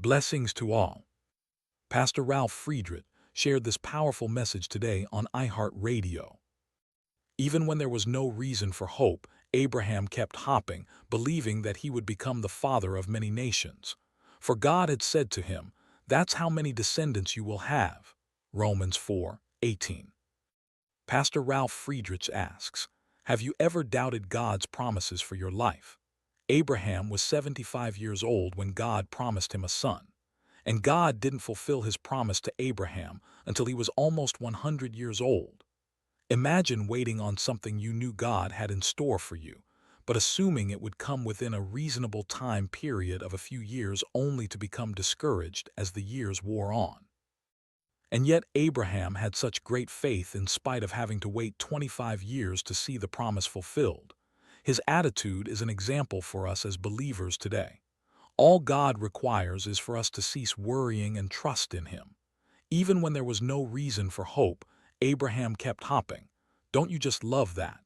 Blessings to all. Pastor Ralf Friedrichs shared this powerful message today on iHeartRadio. Even when there was no reason for hope, Abraham kept hopping, believing that he would become the father of many nations. For God had said to him, "That's how many descendants you will have." Romans 4:18. Pastor Ralf Friedrichs asks, have you ever doubted God's promises for your life? Abraham was 75 years old when God promised him a son. And God didn't fulfill his promise to Abraham until he was almost 100 years old. Imagine waiting on something you knew God had in store for you, but assuming it would come within a reasonable time period of a few years only to become discouraged as the years wore on. And yet Abraham had such great faith in spite of having to wait 25 years to see the promise fulfilled. His attitude is an example for us as believers today. All God requires is for us to cease worrying and trust in Him. Even when there was no reason for hope, Abraham kept hopping. Don't you just love that?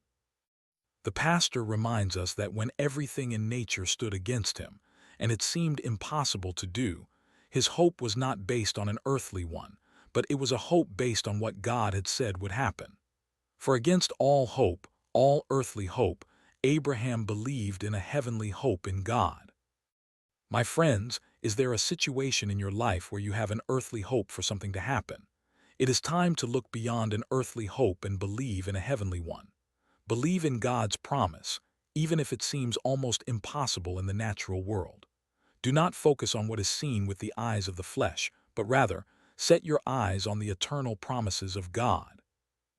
The pastor reminds us that when everything in nature stood against him, and it seemed impossible to do, his hope was not based on an earthly one, but it was a hope based on what God had said would happen. For against all hope, all earthly hope, Abraham believed in a heavenly hope in God. My friends, is there a situation in your life where you have an earthly hope for something to happen? It is time to look beyond an earthly hope and believe in a heavenly one. Believe in God's promise, even if it seems almost impossible in the natural world. Do not focus on what is seen with the eyes of the flesh, but rather, set your eyes on the eternal promises of God.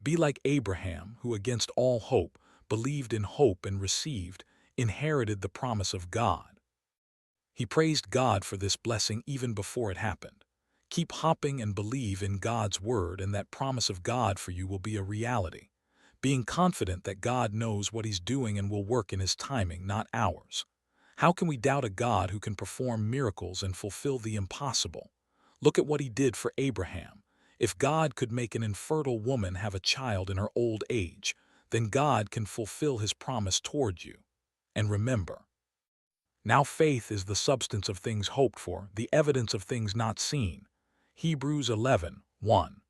Be like Abraham, who against all hope, believed in hope and inherited the promise of God. He praised God for this blessing even before it happened. Keep hopping and believe in God's word, and that promise of God for you will be a reality. Being confident that God knows what He's doing and will work in His timing, not ours. How can we doubt a God who can perform miracles and fulfill the impossible? Look at what He did for Abraham. If God could make an infertile woman have a child in her old age, then God can fulfill His promise toward you. And remember, now faith is the substance of things hoped for, the evidence of things not seen. Hebrews 11:1.